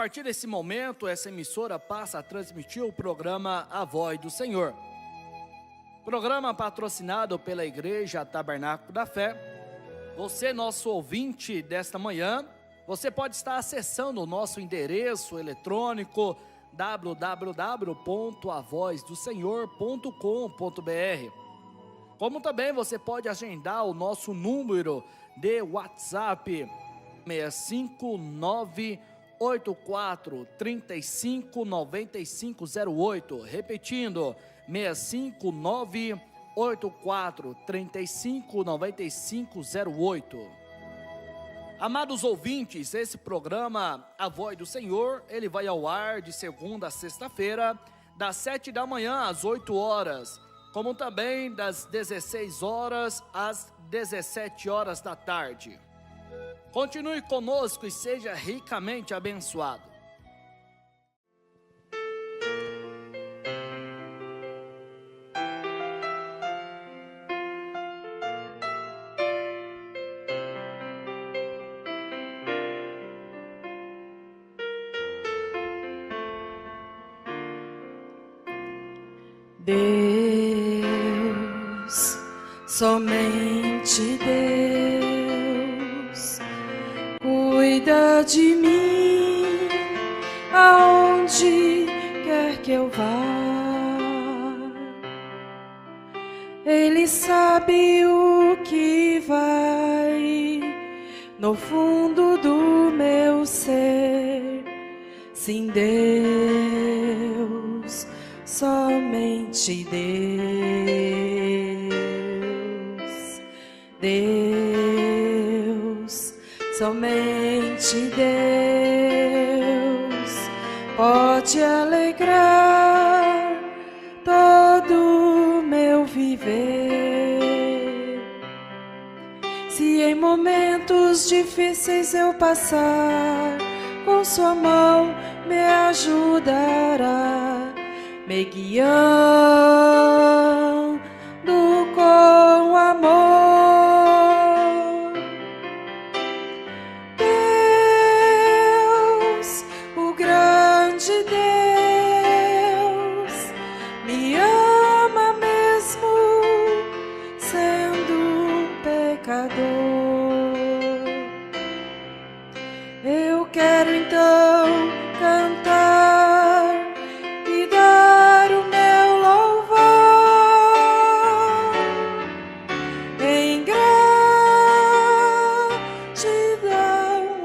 partir desse momento, essa emissora passa a transmitir o programa A Voz do Senhor. Programa patrocinado pela Igreja Tabernáculo da Fé. Você, nosso ouvinte desta manhã, você pode estar acessando o nosso endereço eletrônico www.avozdosenhor.com.br. Como também você pode agendar o nosso número de WhatsApp 65984359508, repetindo 65984359508. Amados ouvintes, esse programa A Voz do Senhor, ele vai ao ar de segunda a sexta-feira, das 7 da manhã às 8 horas, como também das 16 horas às 17 horas da tarde. Continue conosco e seja ricamente abençoado. Deus, somente Deus, cuida de mim, aonde quer que eu vá. Ele sabe o que vai no fundo do meu ser. Sim, Deus, somente Deus, Deus, somente Deus pode alegrar todo o meu viver. Se em momentos difíceis eu passar, com sua mão me ajudará, me guiando com amor. Deus, o grande Deus, me ama mesmo sendo um pecador. Eu quero então cantar e dar o meu louvor em gratidão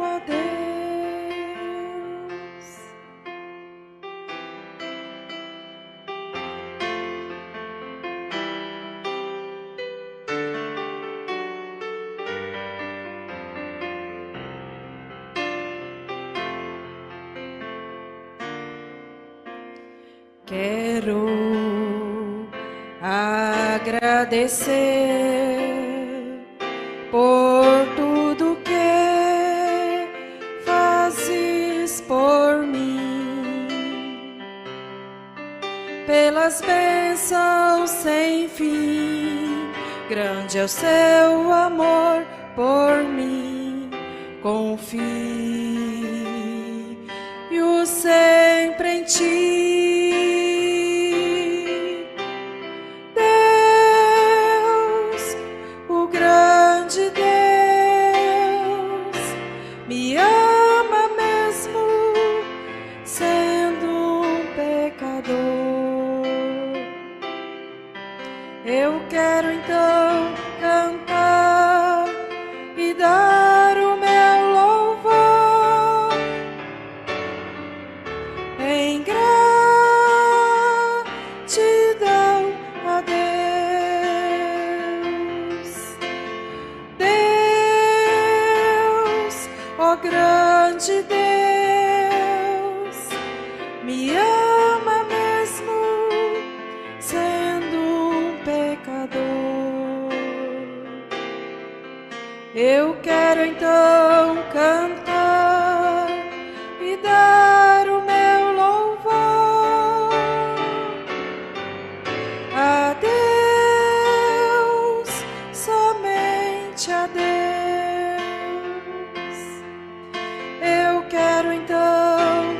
a Deus. Quero agradecer por tudo que fazes por mim, pelas bênçãos sem fim. Grande é o seu amor por mim. Confio sempre em ti. Eu quero então cantar e dar o meu louvor em gratidão a Deus. Deus, ó grande Deus, me ama mesmo sendo pecador. Eu quero então cantar e dar o meu louvor a Deus, somente a Deus. Eu quero então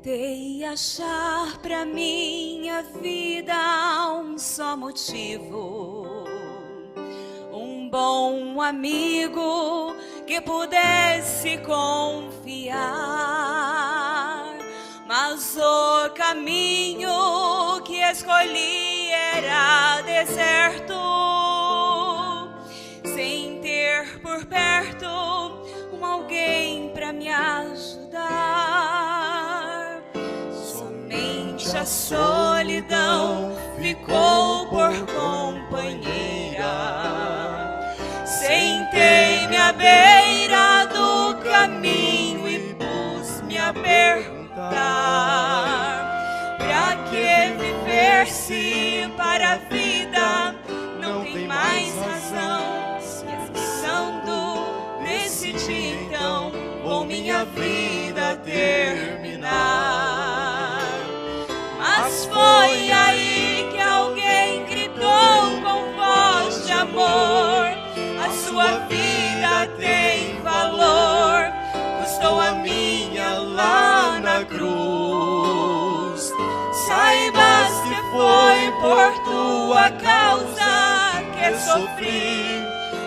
Tentei achar pra minha vida um só motivo, um bom amigo que pudesse confiar, mas o caminho que escolhi era deserto, sem ter por perto alguém pra me ajudar. Somente a solidão ficou por companheira. Sentei-me à beira do caminho e pus-me a perguntar: pra que viver se para a vida não tem mais razão? Decidi então com minha vida terminar. Mas foi aí que alguém gritou com voz de amor: a sua vida tem valor, custou a minha lá na cruz. Saibas que foi por tua causa que sofri,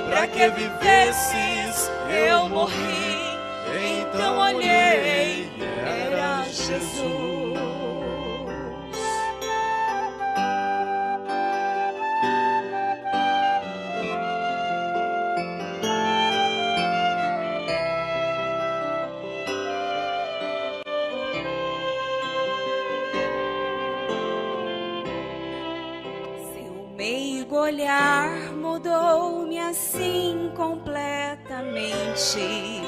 pra que vivesses eu morri. Então olhei, era Jesus. Seu meigo olhar mudou-me assim completamente.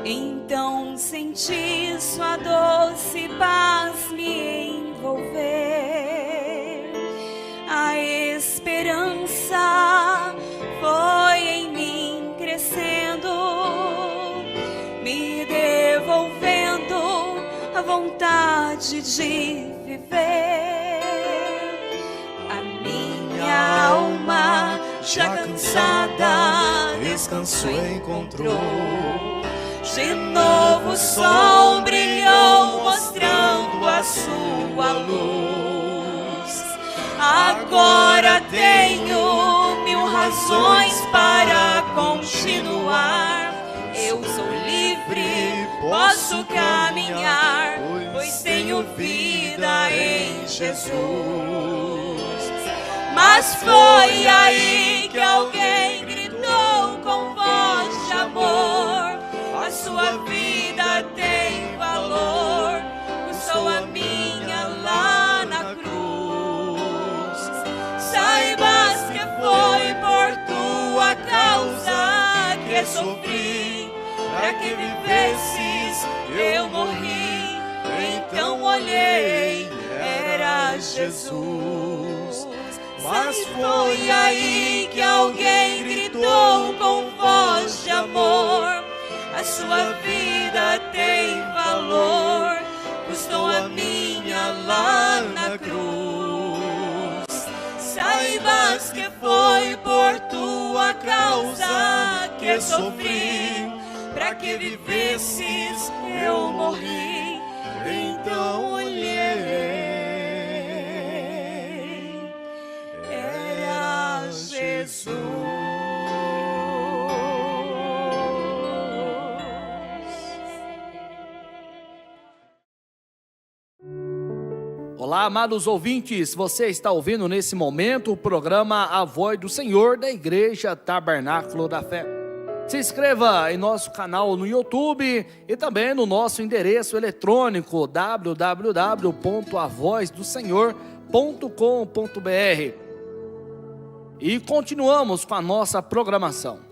Então senti sua doce paz me envolver. A esperança foi em mim crescendo, me devolvendo a vontade de viver. A minha alma já cansada descanso encontrou. De novo o sol brilhou, mostrando a sua luz. Agora tenho 1000 razões para continuar. Eu sou livre, posso caminhar, pois tenho vida em Jesus. Mas foi aí que alguém gritou com voz de amor: a sua vida tem valor, custou a minha lá na cruz. Saibas que foi por tua causa que sofri, pra que vivesses eu morri. Então olhei, era Jesus. Mas foi aí que alguém gritou com voz de amor: a sua vida tem valor, custou a minha lá na cruz. Saibas que foi por tua causa que sofri, pra que vivesses eu morri. Então olhei, era Jesus. Olá, amados ouvintes, você está ouvindo nesse momento o programa A Voz do Senhor da Igreja Tabernáculo da Fé. Se inscreva em nosso canal no YouTube e também no nosso endereço eletrônico www.avozdosenhor.com.br. E continuamos com a nossa programação.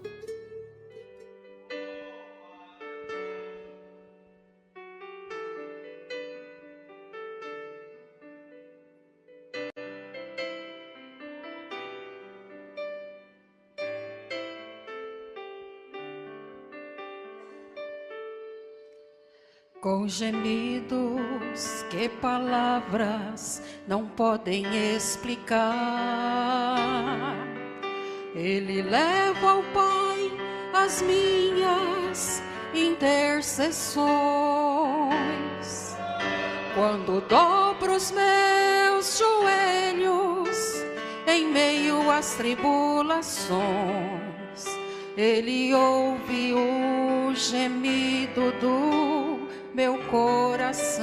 Com gemidos que palavras não podem explicar, Ele leva ao Pai as minhas intercessões. Quando dobro os meus joelhos em meio às tribulações, Ele ouve o gemido do meu coração.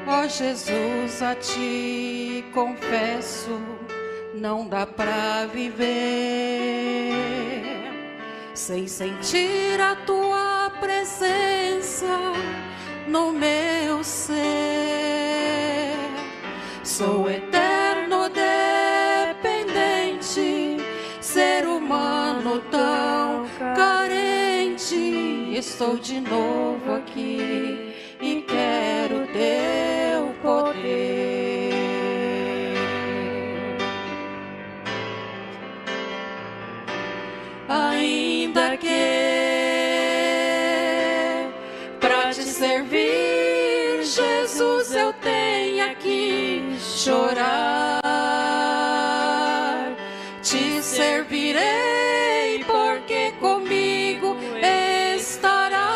Ó Jesus, a Ti confesso, não dá pra viver sem sentir a Tua presença no meu ser. Sou eterno dependente, ser humano tão carente. Estou de novo aqui e quero Teu poder. Ainda que pra Te servir, Jesus, eu tenha que chorar, Te servirei porque comigo estarás.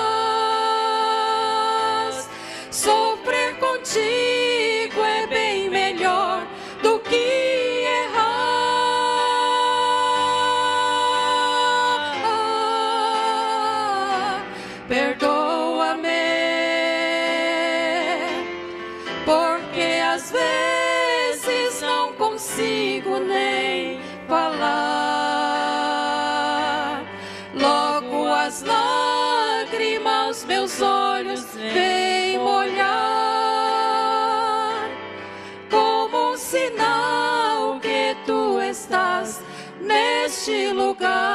Sofrer contigo é bem melhor do que errar. Perdoa-me, porque às vezes não consigo nem falar. Logo as lágrimas meus olhos vêm molhar, como um sinal que Tu estás neste lugar.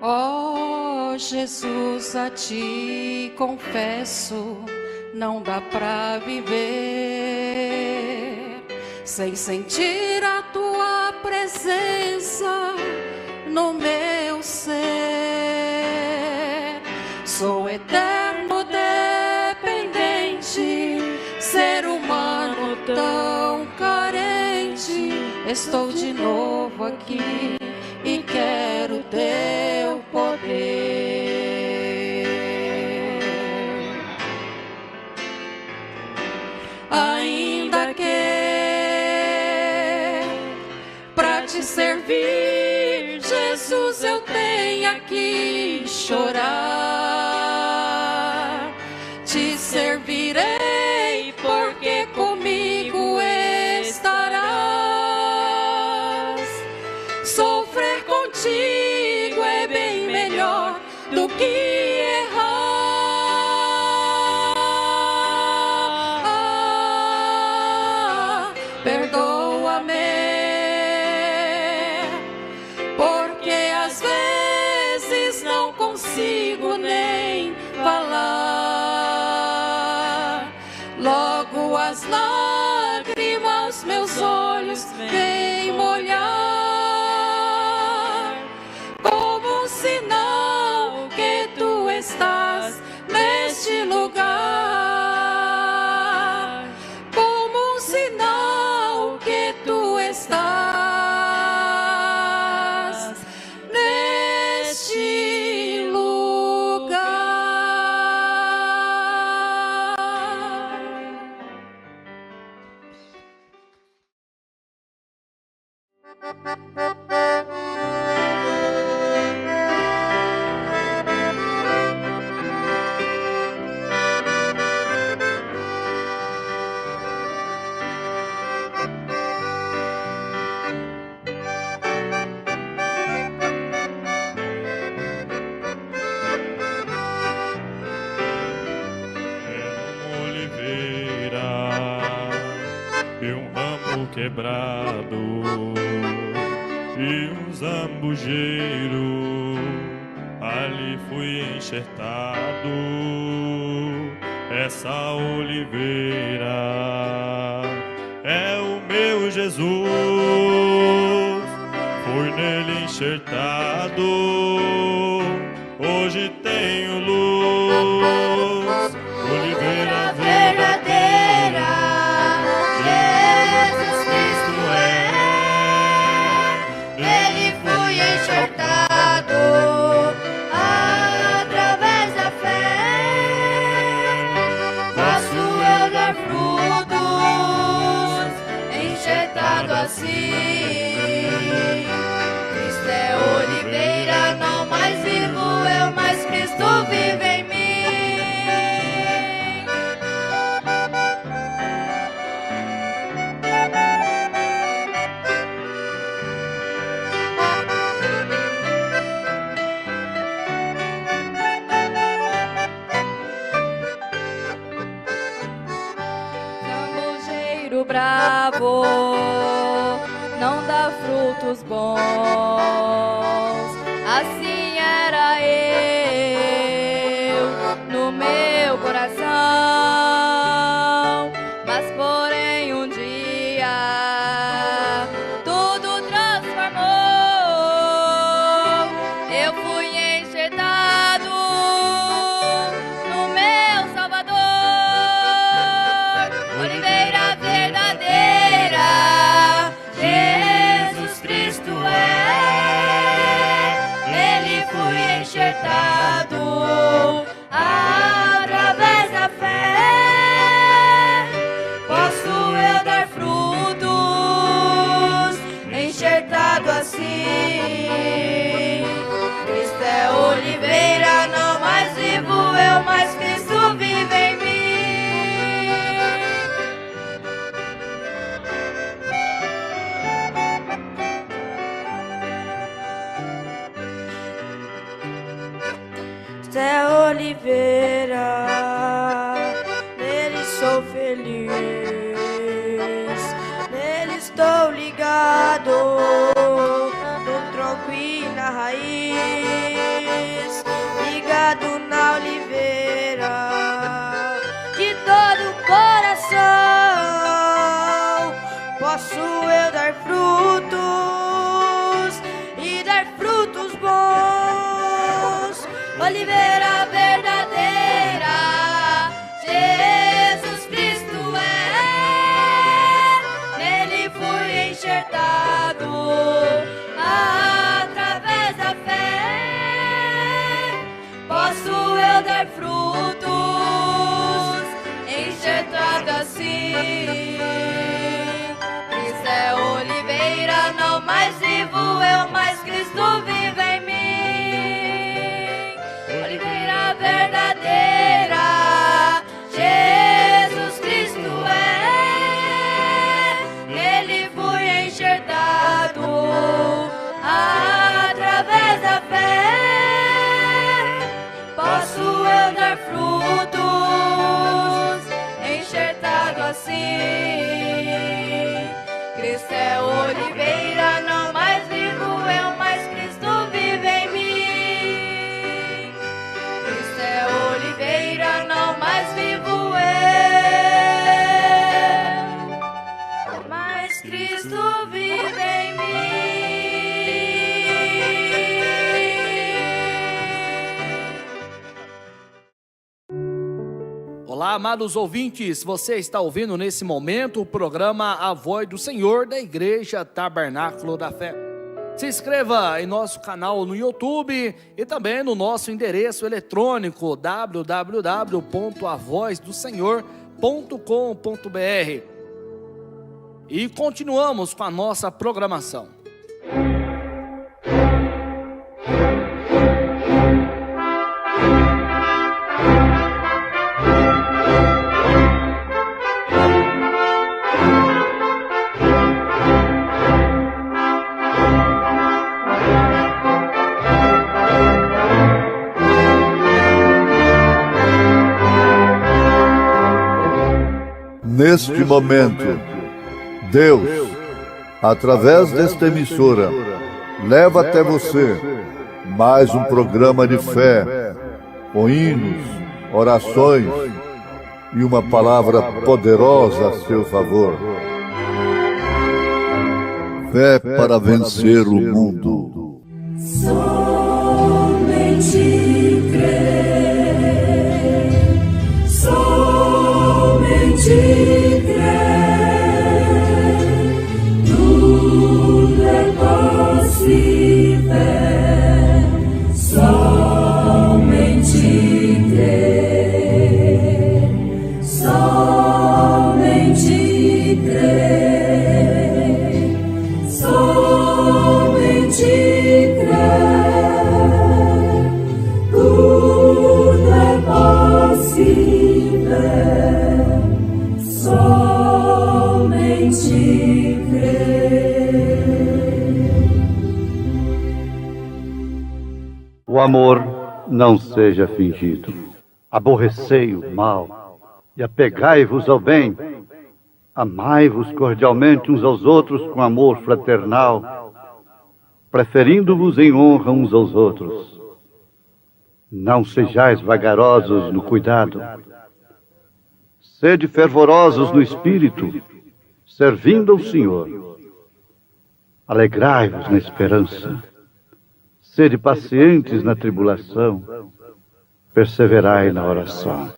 Ó Jesus, a Ti confesso, não dá pra viver sem sentir a Tua presença no meu ser. Sou eterno dependente, ser humano tão carente. Estou de novo aqui e quero Teu poder. Ainda que pra Te servir, Jesus, eu tenha que chorar, Te servirei porque comigo estarás. Sofrer contigo é bem melhor do que errar. Perdoa-me, porque às vezes não consigo nem falar. Logo as lágrimas meus olhos vêm molhar, como um sinal que Tu estás neste lugar. Como um sinal que Tu estás neste lugar. Quebrado, e um zambujeiro, ali fui enxertado. Essa oliveira é o meu Jesus, fui nele enxertado, hoje tenho luz, oliveira verdadeira, Jesus Cristo é, nele fui enxertado, através da fé, posso eu dar frutos, enxertado assim. Cristo é oliveira, não mais vivo eu, mas Cristo vive em mim. Zambujeiro bravo não dá frutos bons, assim era eu no meu coração, mas porém um dia tudo transformou, eu fui enxertado no meu Salvador, oliveira verdadeira, Jesus Cristo é, nele fui enxertado, através da fé, posso eu dar frutos, enxertado assim. Cristo é oliveira, não mais vivo eu, mas Cristo vive em mim. Cristo é oliveira, nele sou feliz, nele estou ligado, no tronco e na raiz, ligado na oliveira, de todo o coração, posso eu dar frutos e dar frutos bons, oliveira verdadeira, Jesus Cristo é, nele fui enxertado, através da fé, posso eu dar frutos, enxertado assim. Cristo é oliveira, não mais vivo eu, mas Cristo vive em mim. Oliveira verdadeira, Jesus Cristo é, nele fui enxertado, através da fé, posso eu dar frutos, enxertado assim. Cristo é oliveira, não mais vivo eu, mas Cristo vive em mim. Cristo é oliveira, não mais vivo eu, mas Cristo vive em mim. Olá, amados ouvintes, você está ouvindo nesse momento o programa A Voz do Senhor da Igreja Tabernáculo da Fé. Se inscreva em nosso canal no YouTube e também no nosso endereço eletrônico www.avozdosenhor.com.br. E continuamos com a nossa programação. Neste momento, Deus, através desta emissora, leva até você mais um programa de fé, com hinos, orações e uma palavra poderosa a seu favor. Fé para vencer o mundo. Somente crer, somente crer, tudo é possível. Somente crer, somente crer, somente crer, tudo é possível. Somente crer. O amor não seja fingido. Aborrecei o mal e apegai-vos ao bem. Amai-vos cordialmente uns aos outros com amor fraternal, preferindo-vos em honra uns aos outros. Não sejais vagarosos no cuidado. Sede fervorosos no espírito, servindo ao Senhor. Alegrai-vos na esperança. Sede pacientes na tribulação, perseverai na oração.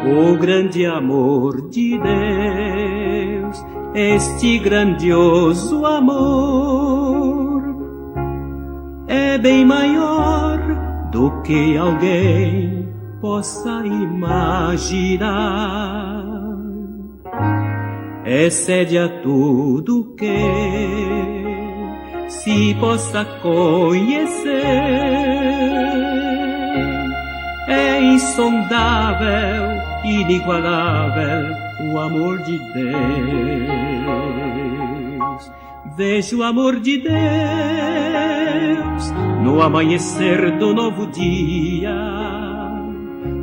O grande amor de Deus, este grandioso amor, é bem maior do que alguém possa imaginar. Excede a tudo que se possa conhecer. É insondável, inigualável o amor de Deus. Vejo o amor de Deus no amanhecer do novo dia,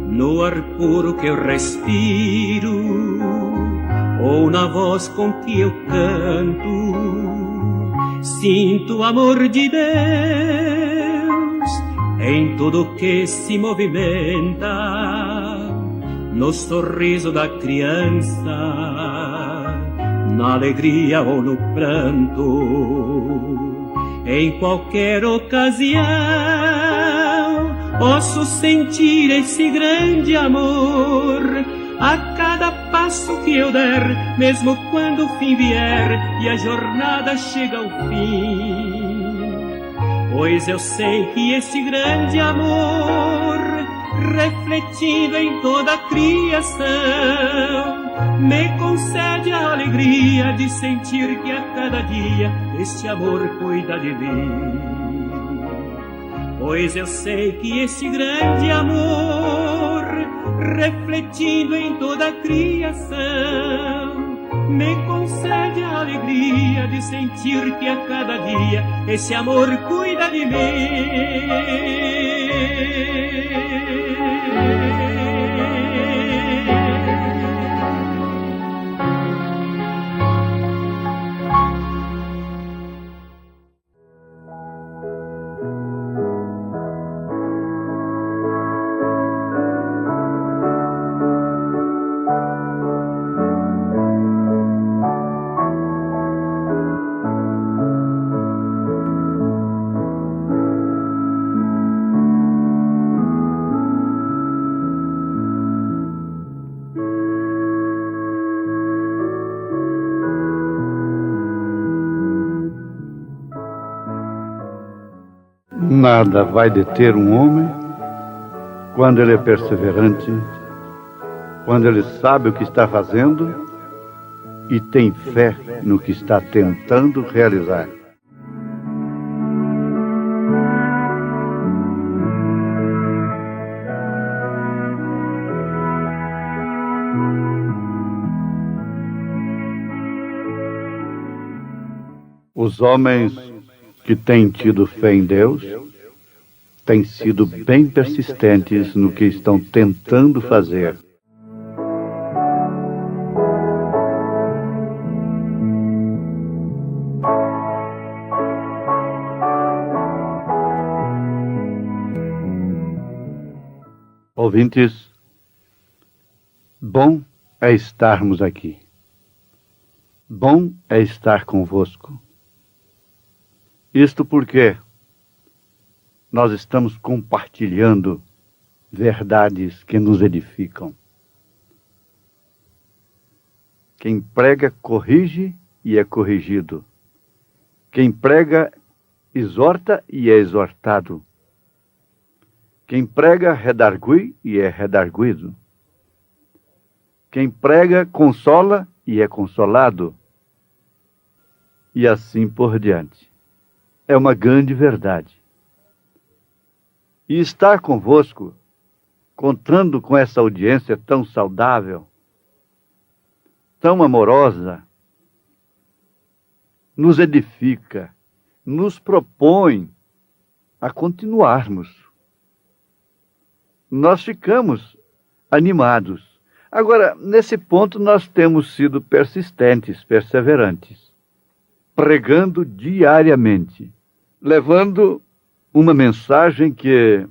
no ar puro que eu respiro, ou na voz com que eu canto. Sinto o amor de Deus em tudo que se movimenta, no sorriso da criança, na alegria ou no pranto. Em qualquer ocasião posso sentir esse grande amor a cada passo que eu der, mesmo quando o fim vier e a jornada chega ao fim. Pois eu sei que esse grande amor, refletindo em toda a criação, me concede a alegria de sentir que a cada dia este amor cuida de mim. Pois eu sei que esse grande amor, refletindo em toda a criação, me concede a alegria de sentir que a cada dia esse amor cuida de mim. Nada vai deter um homem quando ele é perseverante, quando ele sabe o que está fazendo e tem fé no que está tentando realizar. Os homens que têm tido fé em Deus têm sido bem persistentes no que estão tentando fazer. Ouvintes, bom é estarmos aqui. Bom é estar convosco. Isto porque nós estamos compartilhando verdades que nos edificam. Quem prega, corrige e é corrigido. Quem prega, exorta e é exortado. Quem prega, redargui e é redarguido. Quem prega, consola e é consolado. E assim por diante. É uma grande verdade. E estar convosco, contando com essa audiência tão saudável, tão amorosa, nos edifica, nos propõe a continuarmos. Nós ficamos animados. Agora, nesse ponto, nós temos sido persistentes, perseverantes, pregando diariamente, levando uma mensagem que,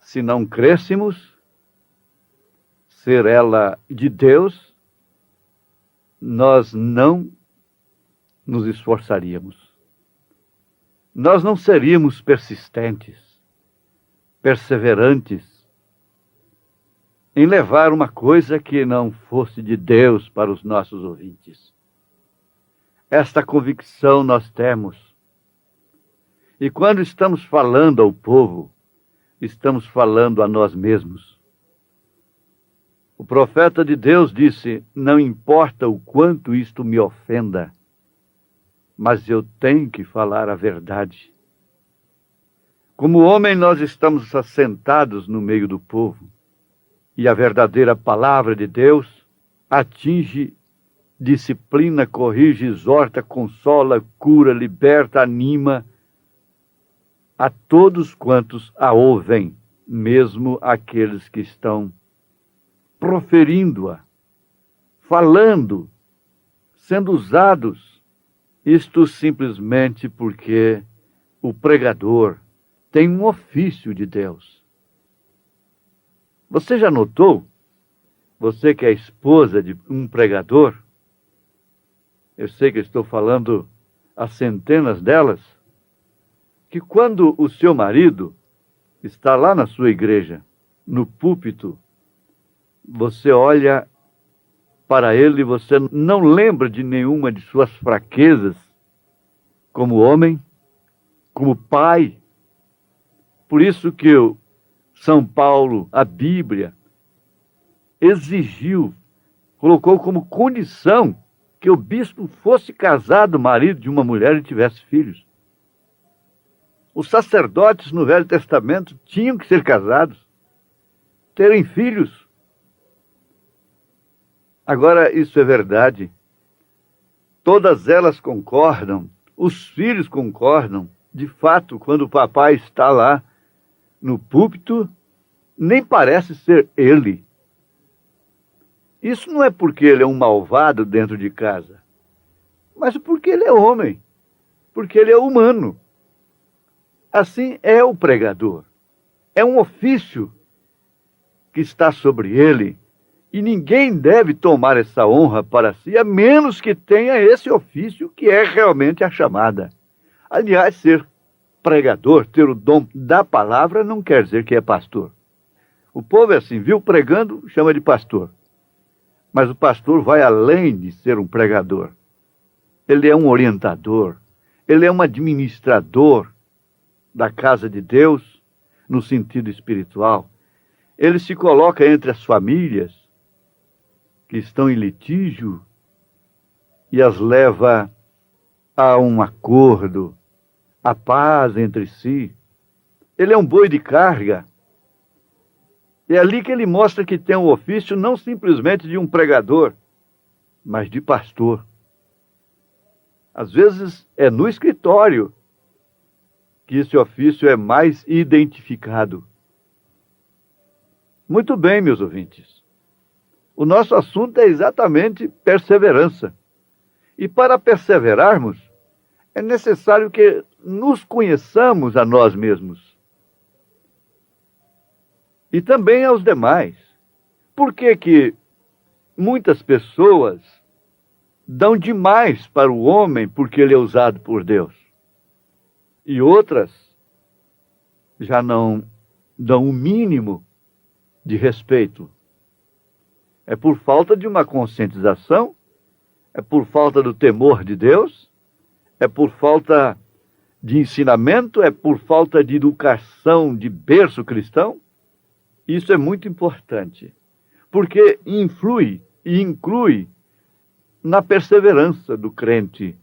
se não crêssemos ser ela de Deus, nós não nos esforçaríamos. Nós não seríamos persistentes, perseverantes em levar uma coisa que não fosse de Deus para os nossos ouvintes. Esta convicção nós temos. E quando estamos falando ao povo, estamos falando a nós mesmos. O profeta de Deus disse: não importa o quanto isto me ofenda, mas eu tenho que falar a verdade. Como homem, nós estamos assentados no meio do povo, e a verdadeira palavra de Deus atinge, disciplina, corrige, exorta, consola, cura, liberta, anima a todos quantos a ouvem, mesmo aqueles que estão proferindo-a, falando, sendo usados, isto simplesmente porque o pregador tem um ofício de Deus. Você já notou, você que é esposa de um pregador, eu sei que estou falando a centenas delas, que quando o seu marido está lá na sua igreja, no púlpito, você olha para ele e você não lembra de nenhuma de suas fraquezas, como homem, como pai. Por isso que São Paulo, a Bíblia, exigiu, colocou como condição que o bispo fosse casado, marido de uma mulher e tivesse filhos. Os sacerdotes no Velho Testamento tinham que ser casados, terem filhos. Agora, isso é verdade. Todas elas concordam, os filhos concordam. De fato, quando o papai está lá no púlpito, nem parece ser ele. Isso não é porque ele é um malvado dentro de casa, mas porque ele é homem, porque ele é humano. Assim é o pregador. É um ofício que está sobre ele, e ninguém deve tomar essa honra para si, a menos que tenha esse ofício que é realmente a chamada. Aliás, ser pregador, ter o dom da palavra, não quer dizer que é pastor. O povo é assim, viu pregando, chama de pastor. Mas o pastor vai além de ser um pregador. Ele é um orientador, ele é um administrador da casa de Deus, no sentido espiritual. Ele se coloca entre as famílias que estão em litígio e as leva a um acordo, a paz entre si. Ele é um boi de carga. É ali que ele mostra que tem um ofício não simplesmente de um pregador, mas de pastor. Às vezes é no escritório que esse ofício é mais identificado. Muito bem, meus ouvintes. O nosso assunto é exatamente perseverança. E para perseverarmos, é necessário que nos conheçamos a nós mesmos. E também aos demais. Por que que muitas pessoas dão demais para o homem porque ele é usado por Deus? E outras já não dão o mínimo de respeito. É por falta de uma conscientização? É por falta do temor de Deus? É por falta de ensinamento? É por falta de educação de berço cristão? Isso é muito importante, porque influi e inclui na perseverança do crente.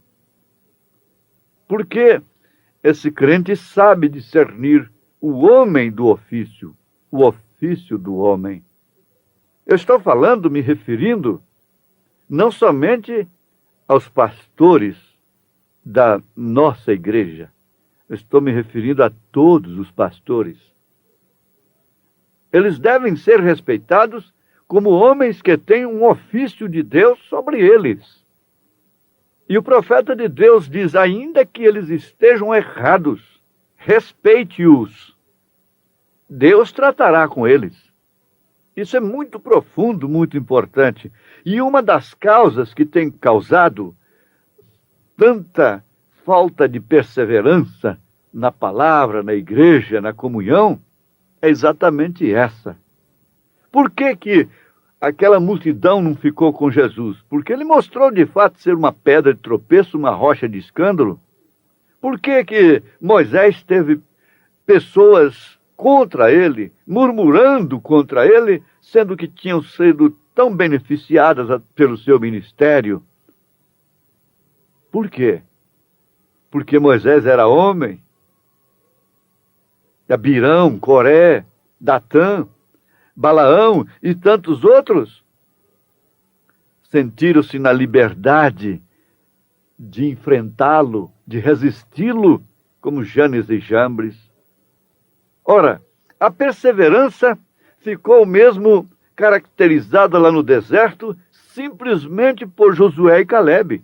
Porque esse crente sabe discernir o homem do ofício, o ofício do homem. Eu estou falando, me referindo, não somente aos pastores da nossa igreja. Eu estou me referindo a todos os pastores. Eles devem ser respeitados como homens que têm um ofício de Deus sobre eles. E o profeta de Deus diz, ainda que eles estejam errados, respeite-os. Deus tratará com eles. Isso é muito profundo, muito importante. E uma das causas que tem causado tanta falta de perseverança na palavra, na igreja, na comunhão, é exatamente essa. Por que que aquela multidão não ficou com Jesus? Porque ele mostrou de fato ser uma pedra de tropeço, uma rocha de escândalo. Por que que Moisés teve pessoas contra ele, murmurando contra ele, sendo que tinham sido tão beneficiadas pelo seu ministério? Por quê? Porque Moisés era homem? Abirão, Coré, Datã, Balaão e tantos outros sentiram-se na liberdade de enfrentá-lo, de resisti-lo, como Janes e Jambres. Ora, a perseverança ficou mesmo caracterizada lá no deserto simplesmente por Josué e Calebe.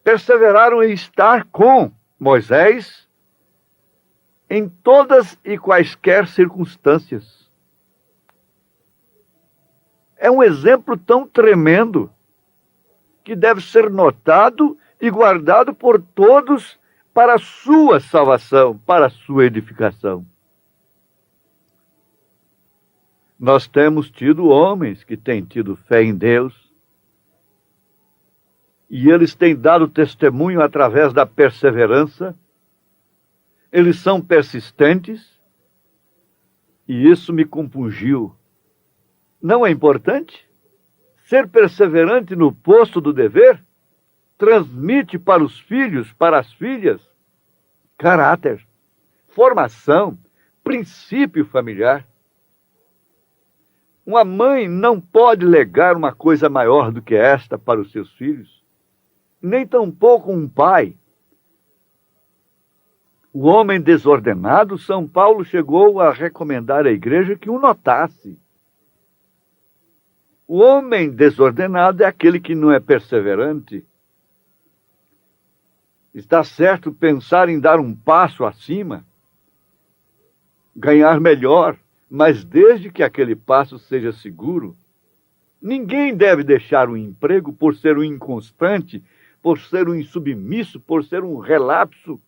Perseveraram em estar com Moisés em todas e quaisquer circunstâncias. É um exemplo tão tremendo que deve ser notado e guardado por todos para a sua salvação, para a sua edificação. Nós temos tido homens que têm tido fé em Deus e eles têm dado testemunho através da perseverança. Eles são persistentes e isso me compungiu. Não é importante? Ser perseverante no posto do dever transmite para os filhos, para as filhas, caráter, formação, princípio familiar. Uma mãe não pode legar uma coisa maior do que esta para os seus filhos, nem tampouco um pai. O homem desordenado, São Paulo chegou a recomendar à igreja que o notasse. O homem desordenado é aquele que não é perseverante. Está certo pensar em dar um passo acima, ganhar melhor, mas desde que aquele passo seja seguro. Ninguém deve deixar o emprego por ser um inconstante, por ser um insubmisso, por ser um relapso.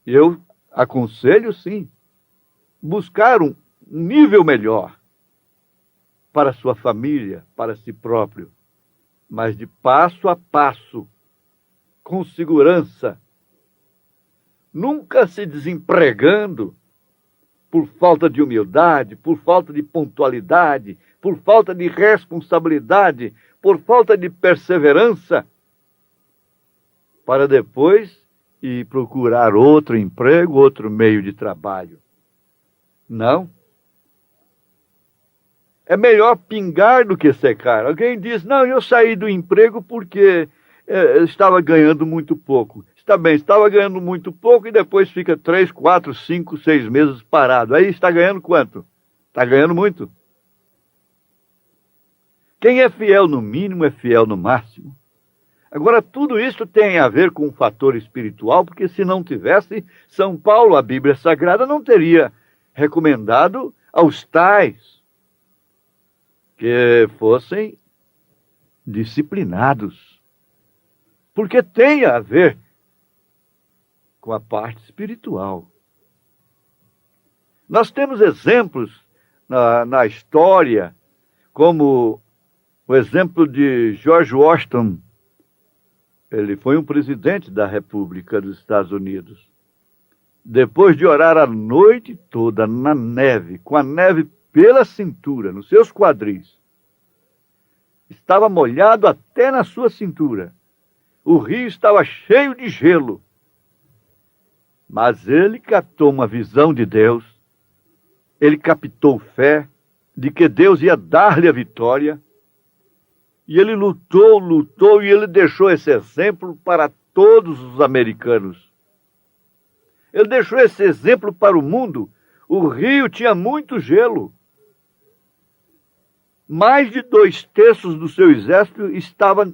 Eu aconselho, sim, buscar um nível melhor para sua família, para si próprio, mas de passo a passo, com segurança, nunca se desempregando por falta de humildade, por falta de pontualidade, por falta de responsabilidade, por falta de perseverança, para depois ir procurar outro emprego, outro meio de trabalho. Não. É melhor pingar do que secar. Alguém diz, não, eu saí do emprego porque estava ganhando muito pouco. Está bem, estava ganhando muito pouco e depois fica 3, 4, 5, 6 meses parado. Aí está ganhando quanto? Está ganhando muito. Quem é fiel no mínimo é fiel no máximo. Agora, tudo isso tem a ver com um fator espiritual, porque se não tivesse, São Paulo, a Bíblia Sagrada, não teria recomendado aos tais que fossem disciplinados. Porque tem a ver com a parte espiritual. Nós temos exemplos na história, como o exemplo de George Washington. Ele foi um presidente da República dos Estados Unidos. Depois de orar a noite toda na neve, com a neve pela cintura, nos seus quadris, estava molhado até na sua cintura. O rio estava cheio de gelo. Mas ele captou uma visão de Deus. Ele captou fé de que Deus ia dar-lhe a vitória. E ele lutou e ele deixou esse exemplo para todos os americanos. Ele deixou esse exemplo para o mundo. O rio tinha muito gelo. Mais de 2/3 do seu exército estavam...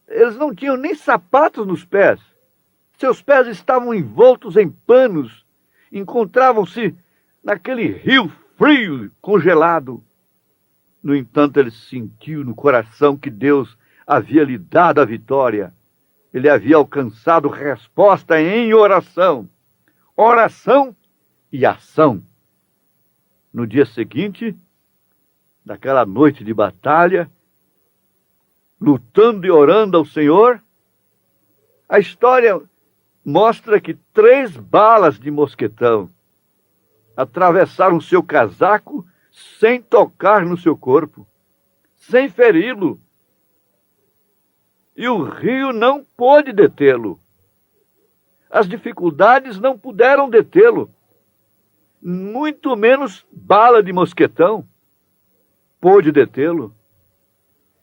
Eles não tinham nem sapatos nos pés. Seus pés estavam envoltos em panos. Encontravam-se naquele rio frio, congelado. No entanto, ele sentiu no coração que Deus havia lhe dado a vitória. Ele havia alcançado resposta em oração. Oração e ação. No dia seguinte, naquela noite de batalha, lutando e orando ao Senhor, a história mostra que 3 balas de mosquetão atravessaram seu casaco sem tocar no seu corpo, sem feri-lo. E o rio não pôde detê-lo. As dificuldades não puderam detê-lo. Muito menos bala de mosquetão pôde detê-lo.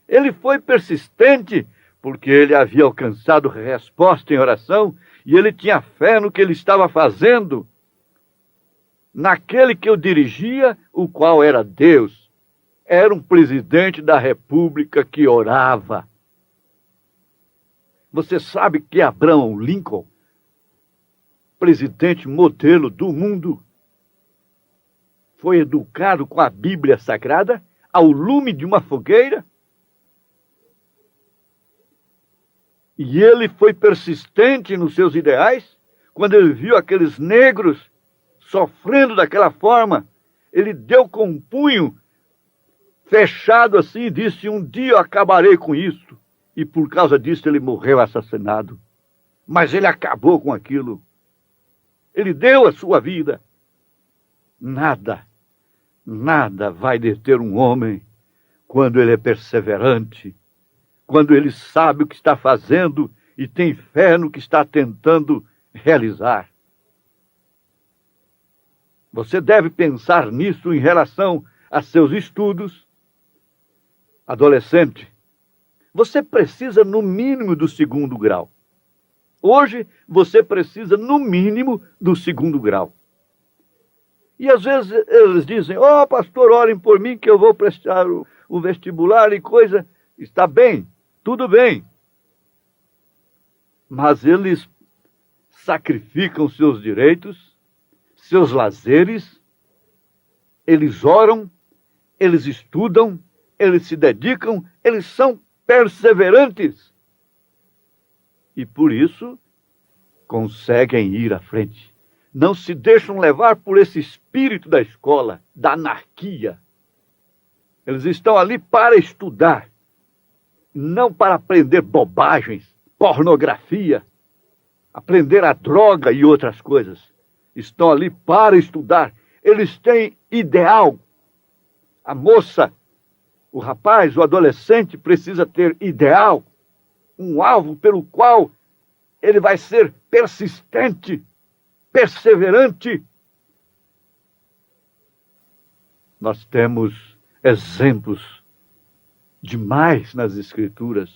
Ele foi persistente porque ele havia alcançado resposta em oração e ele tinha fé no que ele estava fazendo, naquele que o dirigia, o qual era Deus. Era um presidente da República que orava. Você sabe que Abraham Lincoln, presidente modelo do mundo, foi educado com a Bíblia Sagrada ao lume de uma fogueira? E ele foi persistente nos seus ideais. Quando ele viu aqueles negros sofrendo daquela forma, ele deu com um punho fechado assim e disse: um dia eu acabarei com isso. E por causa disso ele morreu assassinado. Mas ele acabou com aquilo. Ele deu a sua vida. Nada vai deter um homem quando ele é perseverante, quando ele sabe o que está fazendo e tem fé no que está tentando realizar. Você deve pensar nisso em relação a seus estudos. Adolescente, você precisa no mínimo do 2º grau. Hoje você precisa no mínimo do 2º grau. E às vezes eles dizem: ó, pastor, orem por mim que eu vou prestar o vestibular e coisa. Está bem, tudo bem. Mas eles sacrificam seus direitos, seus lazeres, eles oram, eles estudam, eles se dedicam, eles são perseverantes. E por isso conseguem ir à frente. Não se deixam levar por esse espírito da escola, da anarquia. Eles estão ali para estudar, não para aprender bobagens, pornografia, aprender a droga e outras coisas. Estão ali para estudar. Eles têm ideal. A moça, o rapaz, o adolescente precisa ter ideal, um alvo pelo qual ele vai ser persistente, perseverante. Nós temos exemplos demais nas Escrituras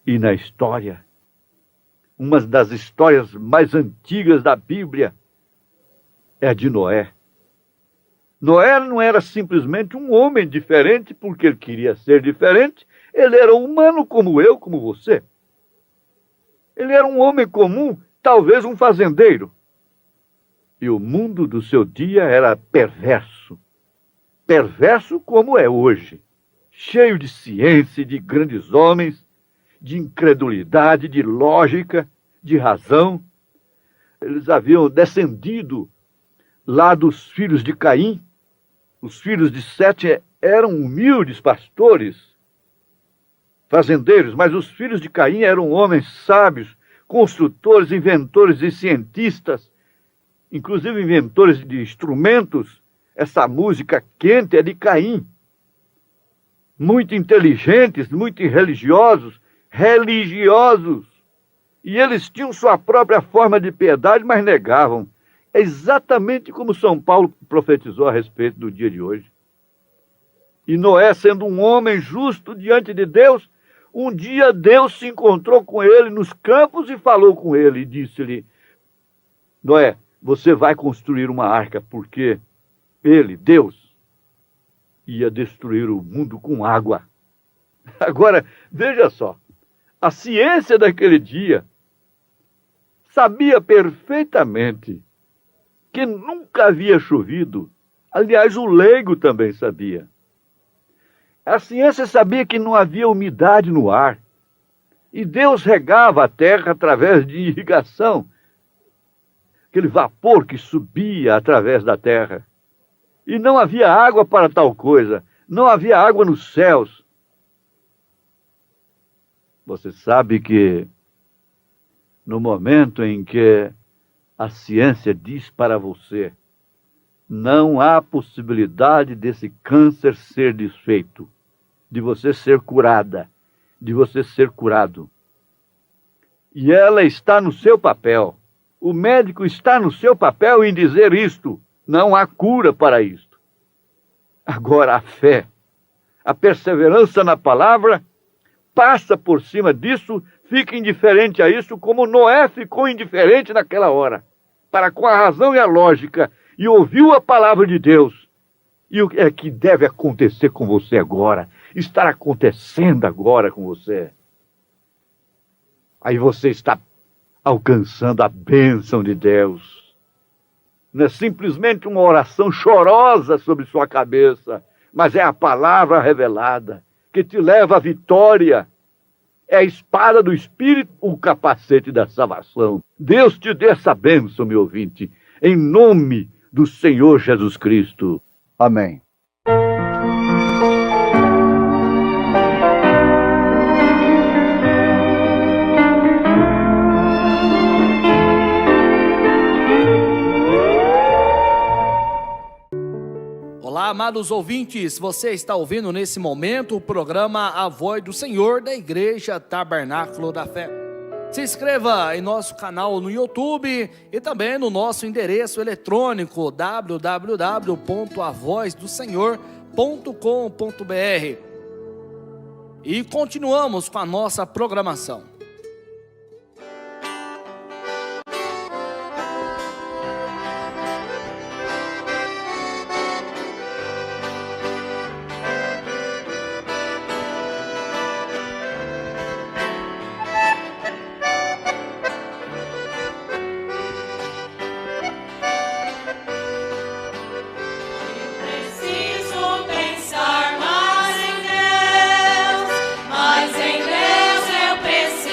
e na história. Uma das histórias mais antigas da Bíblia é a de Noé. Noé não era simplesmente um homem diferente porque ele queria ser diferente. Ele era humano como eu, como você. Ele era um homem comum, talvez um fazendeiro. E o mundo do seu dia era perverso. Perverso como é hoje. Cheio de ciência, de grandes homens, de incredulidade, de lógica, de razão. Eles haviam descendido lá dos filhos de Caim. Os filhos de Sete eram humildes pastores, fazendeiros, mas os filhos de Caim eram homens sábios, construtores, inventores e cientistas, inclusive inventores de instrumentos. Essa música quente é de Caim. Muito inteligentes, muito religiosos. E eles tinham sua própria forma de piedade, mas negavam. É exatamente como São Paulo profetizou a respeito do dia de hoje. E Noé, sendo um homem justo diante de Deus, um dia Deus se encontrou com ele nos campos e falou com ele e disse-lhe: Noé, você vai construir uma arca, porque ele, Deus, ia destruir o mundo com água. Agora, veja só, a ciência daquele dia sabia perfeitamente que nunca havia chovido. Aliás, o leigo também sabia. A ciência sabia que não havia umidade no ar. E Deus regava a terra através de irrigação. Aquele vapor que subia através da terra. E não havia água para tal coisa. Não havia água nos céus. Você sabe que no momento em que a ciência diz para você: não há possibilidade desse câncer ser desfeito, de você ser curada, de você ser curado. E ela está no seu papel. O médico está no seu papel em dizer isto. Não há cura para isto. Agora a fé, a perseverança na palavra, passa por cima disso, fica indiferente a isso, como Noé ficou indiferente naquela hora, para com a razão e a lógica, e ouviu a palavra de Deus. E o que é que deve acontecer com você agora? Estar acontecendo agora com você. Aí você está alcançando a bênção de Deus. Não é simplesmente uma oração chorosa sobre sua cabeça, mas é a palavra revelada que te leva à vitória. É a espada do Espírito, o capacete da salvação. Deus te dê essa bênção, meu ouvinte, em nome do Senhor Jesus Cristo. Amém. Olá, amados ouvintes, você está ouvindo nesse momento o programa A Voz do Senhor da Igreja Tabernáculo da Fé. Se inscreva em nosso canal no YouTube e também no nosso endereço eletrônico www.avozdosenhor.com.br. E continuamos com a nossa programação. Mas em Deus eu preciso.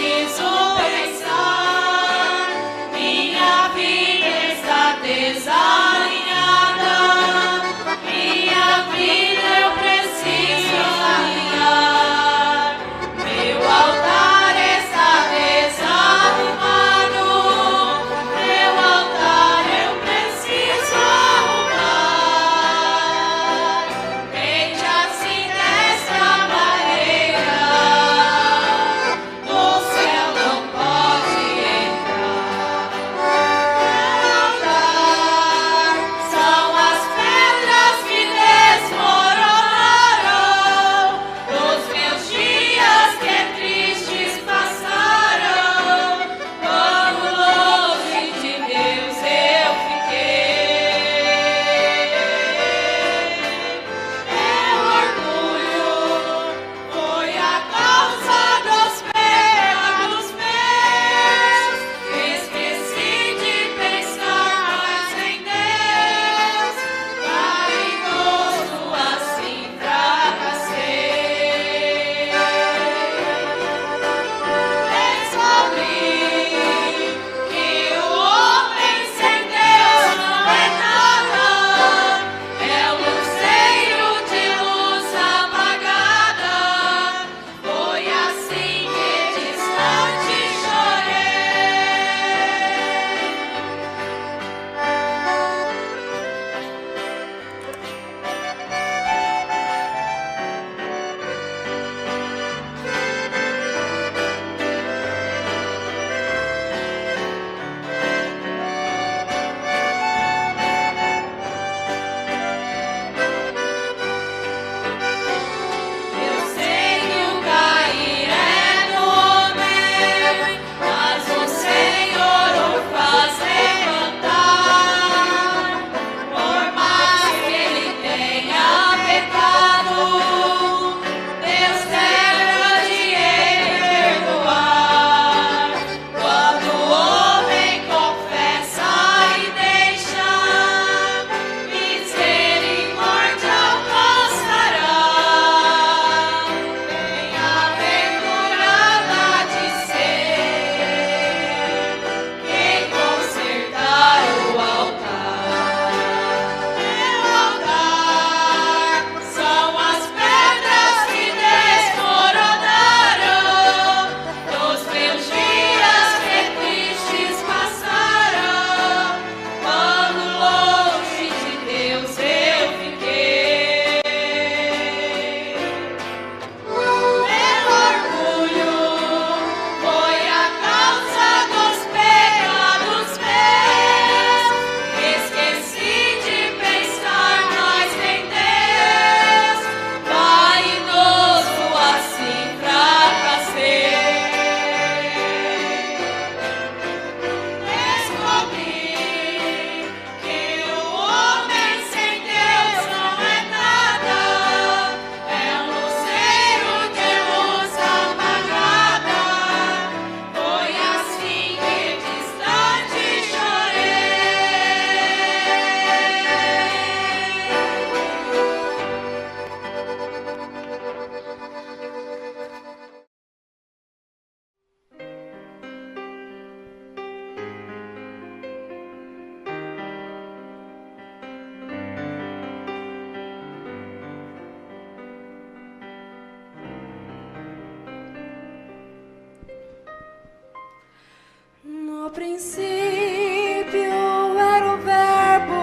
princípio era o Verbo,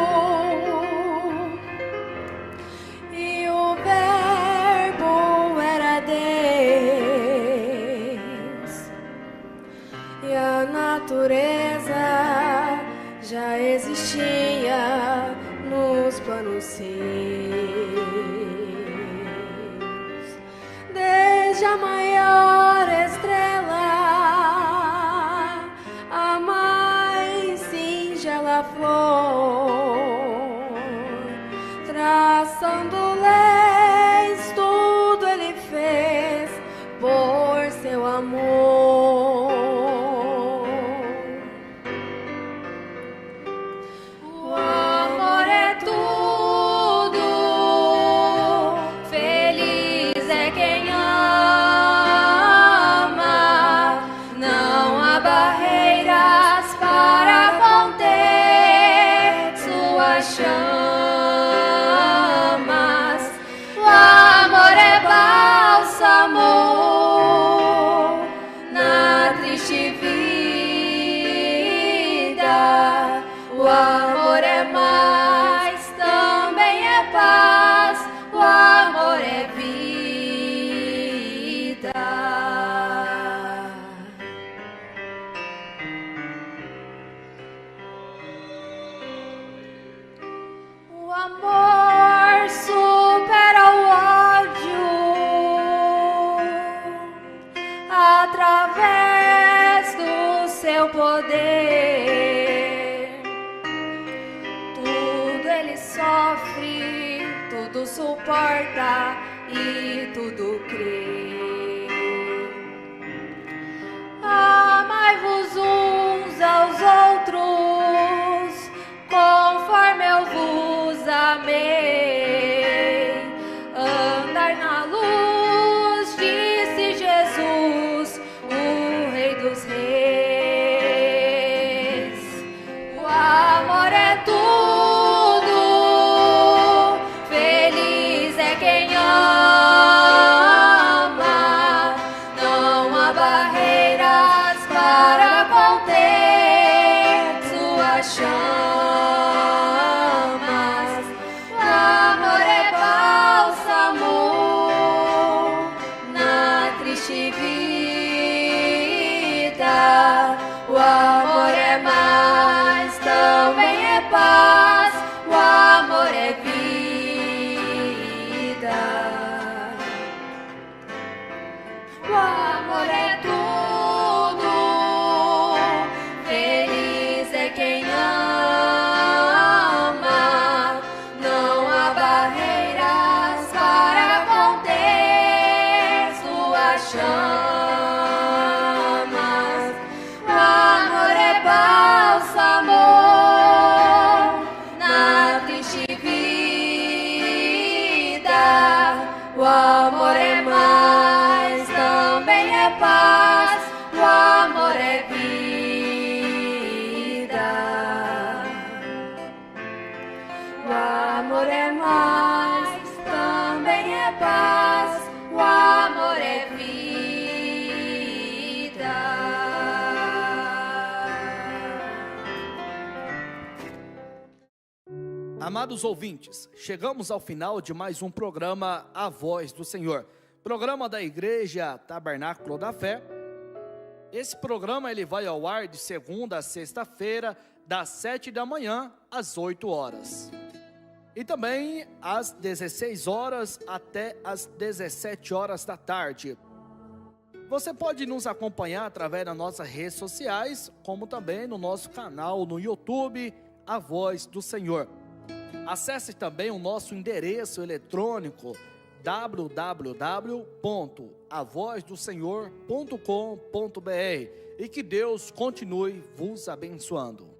e o Verbo era Deus, e a natureza já existia nos planos seus, desde a maior estrela, a mais singela flor, traçando leis, tudo ele fez por seu amor. O amor é tudo, feliz é quem ama, não há barreiras para conter suas chamas. O amor é bálsamo na triste vida. O amor é mais, também é paz. O amor é vida. O amor supera o ódio através do seu poder. Tudo ele sofre, tudo suporta e tudo crê. Amai-vos uns aos outros, conforme eu vos amei. Andai na luz, disse Jesus, o Rei dos Reis. O amor é tudo, feliz é quem ama, não há barreiras para conter suas chamas. O amor é bálsamo na triste vida. O amor é mais, também é paz. O amor é vida. O amor é tudo, feliz é quem ama, não há barreiras para conter suas chamas. O amor é bálsamo na triste vida. O amor é mais, também é paz. O amor é vida. O amor é mais, também é paz. O amor é vida. Amados ouvintes, chegamos ao final de mais um programa A Voz do Senhor, programa da Igreja Tabernáculo da Fé. Esse programa ele vai ao ar de segunda a sexta-feira, das 7 da manhã às 8 horas. E também às 16 horas até às 17 horas da tarde. Você pode nos acompanhar através das nossas redes sociais, como também no nosso canal no YouTube, A Voz do Senhor. Acesse também o nosso endereço eletrônico www.avozdosenhor.com.br e que Deus continue vos abençoando.